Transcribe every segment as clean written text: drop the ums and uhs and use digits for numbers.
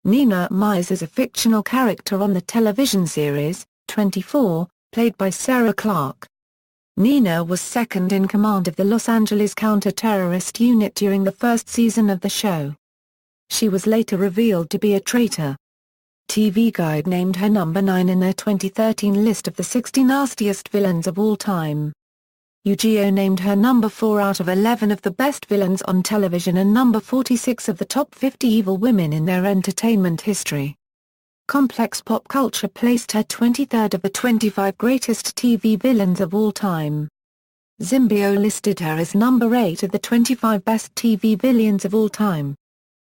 Nina Myers is a fictional character on the television series, 24, played by Sarah Clarke. Nina was second in command of the Los Angeles counter-terrorist unit during the first season of the show. She was later revealed to be a traitor. TV Guide named her number 9 in their 2013 list of the 60 nastiest villains of all time. UGO named her number 4 out of 11 of the best villains on television and number 46 of the top 50 evil women in their entertainment history. Complex Pop Culture placed her 23rd of the 25 greatest TV villains of all time. Zimbio listed her as number 8 of the 25 best TV villains of all time.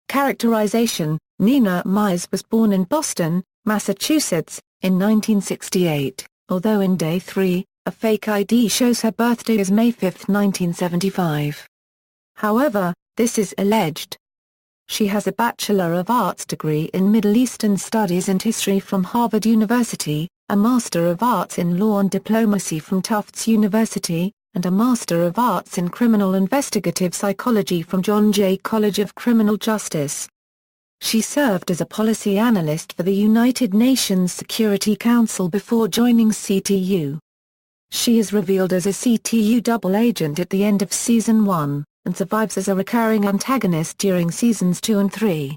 Characterization: Nina Myers was born in Boston, Massachusetts, in 1968, although in Day 3, a fake ID shows her birthday as May 5, 1975. However, this is alleged. She has a Bachelor of Arts degree in Middle Eastern Studies and History from Harvard University, a Master of Arts in Law and Diplomacy from Tufts University, and a Master of Arts in Criminal Investigative Psychology from John Jay College of Criminal Justice. She served as a policy analyst for the United Nations Security Council before joining CTU. She is revealed as a CTU double agent at the end of Season 1, and survives as a recurring antagonist during Seasons 2 and 3.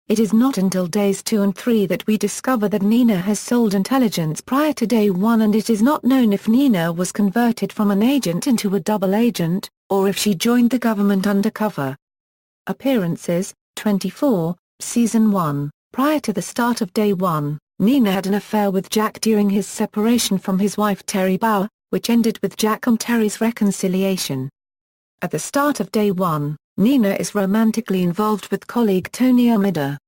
It is not until Days 2 and 3 that we discover that Nina has sold intelligence prior to Day 1, and it is not known if Nina was converted from an agent into a double agent, or if she joined the government undercover. Appearances: 24, Season 1. Prior to the start of Day 1, Nina had an affair with Jack during his separation from his wife Terry Bauer, which ended with Jack and Terry's reconciliation. At the start of Day 1, Nina is romantically involved with colleague Tony Almeida.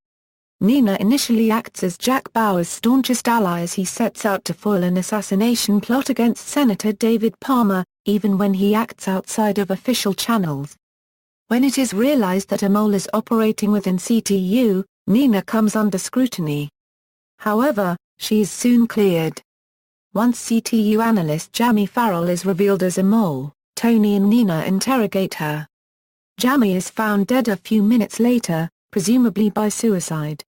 Nina initially acts as Jack Bauer's staunchest ally as he sets out to foil an assassination plot against Senator David Palmer, even when he acts outside of official channels. When it is realized that a mole is operating within CTU, Nina comes under scrutiny. However, she is soon cleared. Once CTU analyst Jamie Farrell is revealed as a mole, Tony and Nina interrogate her. Jamie is found dead a few minutes later, presumably by suicide.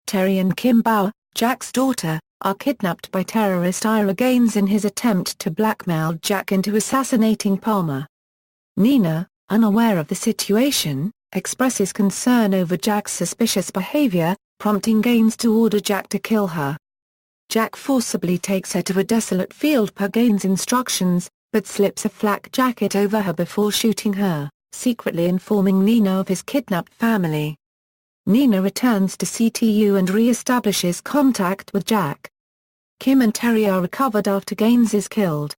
Terry and Kim Bauer, Jack's daughter, are kidnapped by terrorist Ira Gaines in his attempt to blackmail Jack into assassinating Palmer. Nina, unaware of the situation, expresses concern over Jack's suspicious behavior, prompting Gaines to order Jack to kill her. Jack forcibly takes her to a desolate field per Gaines' instructions, but slips a flak jacket over her before shooting her, secretly informing Nina of his kidnapped family. Nina returns to CTU and re-establishes contact with Jack. Kim and Terry are recovered after Gaines is killed.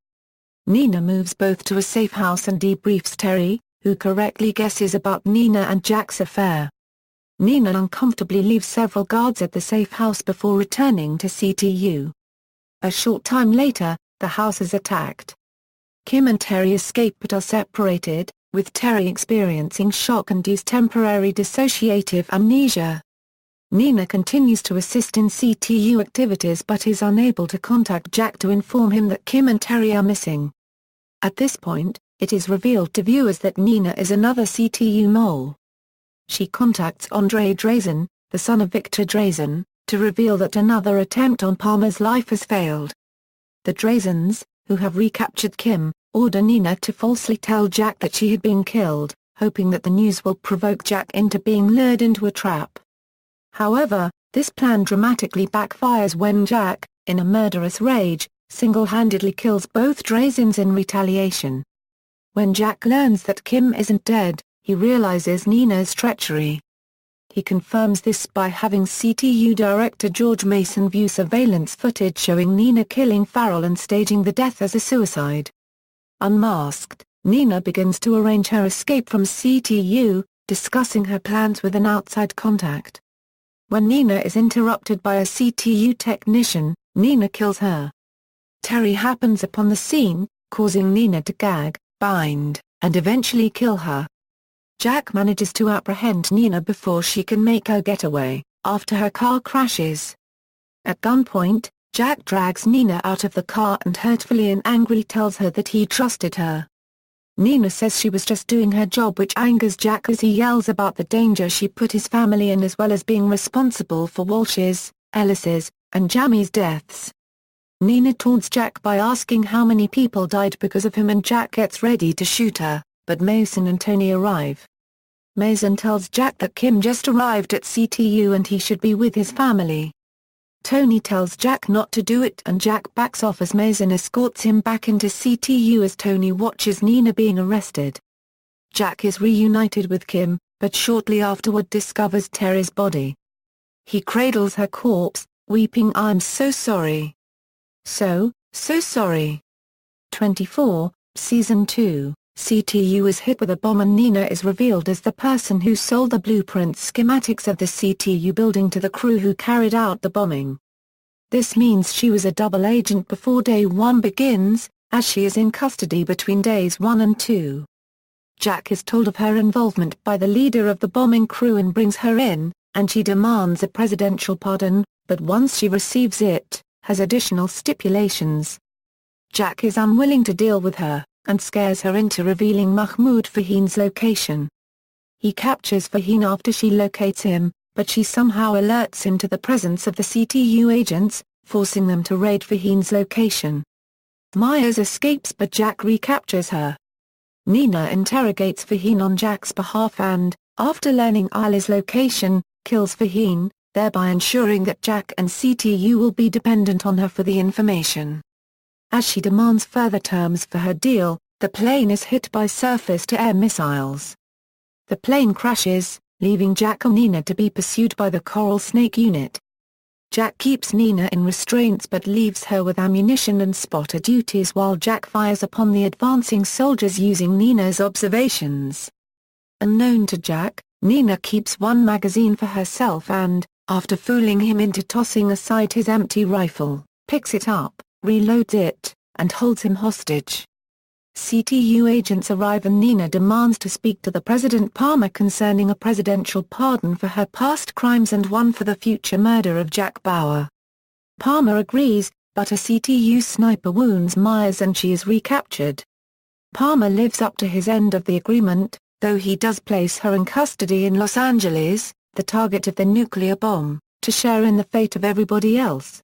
Nina moves both to a safe house and debriefs Terry, who correctly guesses about Nina and Jack's affair. Nina uncomfortably leaves several guards at the safe house before returning to CTU. A short time later, the house is attacked. Kim and Terry escape but are separated, with Terry experiencing shock-induced temporary dissociative amnesia. Nina continues to assist in CTU activities but is unable to contact Jack to inform him that Kim and Terry are missing. At this point, it is revealed to viewers that Nina is another CTU mole. She contacts Andre Drazen, the son of Victor Drazen, to reveal that another attempt on Palmer's life has failed. The Drazens, who have recaptured Kim, order Nina to falsely tell Jack that she had been killed, hoping that the news will provoke Jack into being lured into a trap. However, this plan dramatically backfires when Jack, in a murderous rage, single-handedly kills both Drazens in retaliation. When Jack learns that Kim isn't dead, he realizes Nina's treachery. He confirms this by having CTU director George Mason view surveillance footage showing Nina killing Farrell and staging the death as a suicide. Unmasked, Nina begins to arrange her escape from CTU, discussing her plans with an outside contact. When Nina is interrupted by a CTU technician, Nina kills her. Terry happens upon the scene, causing Nina to gag, bind, and eventually kill her. Jack manages to apprehend Nina before she can make her getaway, after her car crashes. At gunpoint, Jack drags Nina out of the car and hurtfully and angrily tells her that he trusted her. Nina says she was just doing her job, which angers Jack as he yells about the danger she put his family in, as well as being responsible for Walsh's, Ellis's, and Jammy's deaths. Nina taunts Jack by asking how many people died because of him, and Jack gets ready to shoot her, but Mason and Tony arrive. Mason tells Jack that Kim just arrived at CTU and he should be with his family. Tony tells Jack not to do it, and Jack backs off as Mason escorts him back into CTU as Tony watches Nina being arrested. Jack is reunited with Kim, but shortly afterward discovers Terry's body. He cradles her corpse, weeping, "I'm so sorry. So sorry." 24, Season 2, CTU is hit with a bomb and Nina is revealed as the person who sold the blueprint schematics of the CTU building to the crew who carried out the bombing. This means she was a double agent before Day 1 begins, as she is in custody between Days 1 and 2. Jack is told of her involvement by the leader of the bombing crew and brings her in, and she demands a presidential pardon, but once she receives it, has additional stipulations. Jack is unwilling to deal with her, and scares her into revealing Mahmoud Fahim's location. He captures Fahim after she locates him, but she somehow alerts him to the presence of the CTU agents, forcing them to raid Fahim's location. Myers escapes, but Jack recaptures her. Nina interrogates Fahim on Jack's behalf and, after learning Isla's location, kills Fahim, thereby ensuring that Jack and CTU will be dependent on her for the information. As she demands further terms for her deal, the plane is hit by surface-to-air missiles. The plane crashes, leaving Jack and Nina to be pursued by the Coral Snake unit. Jack keeps Nina in restraints but leaves her with ammunition and spotter duties while Jack fires upon the advancing soldiers using Nina's observations. Unknown to Jack, Nina keeps one magazine for herself and, after fooling him into tossing aside his empty rifle, picks it up, reloads it, and holds him hostage. CTU agents arrive and Nina demands to speak to the President Palmer concerning a presidential pardon for her past crimes and one for the future murder of Jack Bauer. Palmer agrees, but a CTU sniper wounds Myers and she is recaptured. Palmer lives up to his end of the agreement, though he does place her in custody in Los Angeles, the target of the nuclear bomb, to share in the fate of everybody else.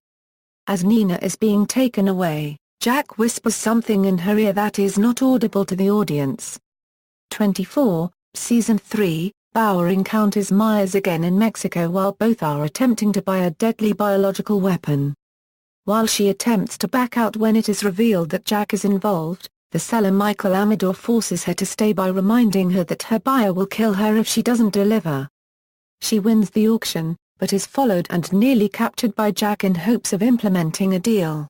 As Nina is being taken away, Jack whispers something in her ear that is not audible to the audience. 24, Season 3, Bauer encounters Myers again in Mexico while both are attempting to buy a deadly biological weapon. While she attempts to back out when it is revealed that Jack is involved, the seller Michael Amador forces her to stay by reminding her that her buyer will kill her if she doesn't deliver. She wins the auction, but is followed and nearly captured by Jack in hopes of implementing a deal.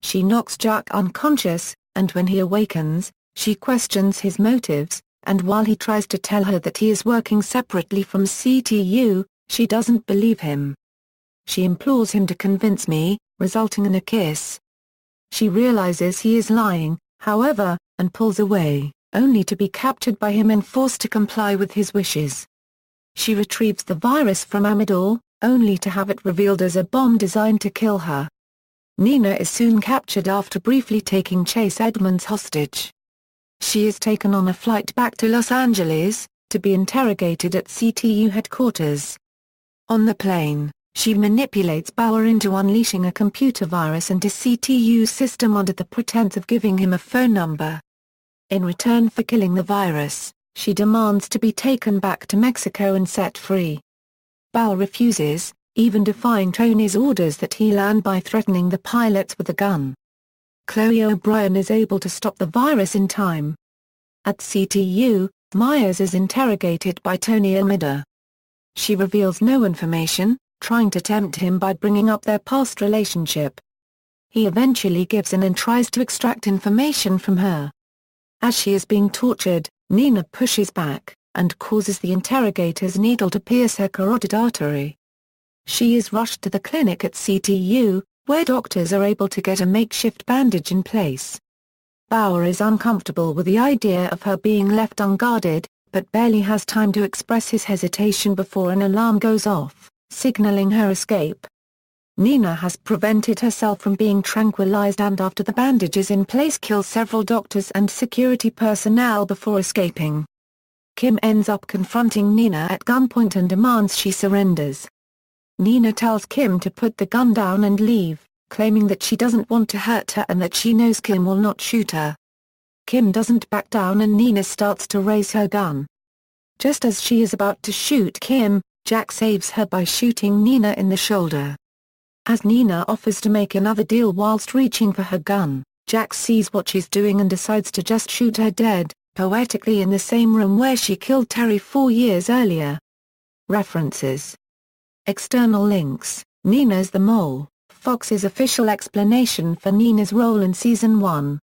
She knocks Jack unconscious, and when he awakens, she questions his motives, and while he tries to tell her that he is working separately from CTU, she doesn't believe him. She implores him to convince me, resulting in a kiss. She realizes he is lying, however, and pulls away, only to be captured by him and forced to comply with his wishes. She retrieves the virus from Amador, only to have it revealed as a bomb designed to kill her. Nina is soon captured after briefly taking Chase Edmonds hostage. She is taken on a flight back to Los Angeles, to be interrogated at CTU headquarters. On the plane, she manipulates Bauer into unleashing a computer virus into CTU's system under the pretense of giving him a phone number. In return for killing the virus, she demands to be taken back to Mexico and set free. Bauer refuses, even defying Tony's orders that he land by threatening the pilots with a gun. Chloe O'Brien is able to stop the virus in time. At CTU, Myers is interrogated by Tony Almeida. She reveals no information, trying to tempt him by bringing up their past relationship. He eventually gives in and tries to extract information from her. As she is being tortured, Nina pushes back, and causes the interrogator's needle to pierce her carotid artery. She is rushed to the clinic at CTU, where doctors are able to get a makeshift bandage in place. Bauer is uncomfortable with the idea of her being left unguarded, but barely has time to express his hesitation before an alarm goes off, signaling her escape. Nina has prevented herself from being tranquilized and after the bandages in place kills several doctors and security personnel before escaping. Kim ends up confronting Nina at gunpoint and demands she surrenders. Nina tells Kim to put the gun down and leave, claiming that she doesn't want to hurt her and that she knows Kim will not shoot her. Kim doesn't back down and Nina starts to raise her gun. Just as she is about to shoot Kim, Jack saves her by shooting Nina in the shoulder. As Nina offers to make another deal whilst reaching for her gun, Jack sees what she's doing and decides to just shoot her dead, poetically in the same room where she killed Terry 4 years earlier. References. External links: Nina's the Mole, Fox's official explanation for Nina's role in Season 1.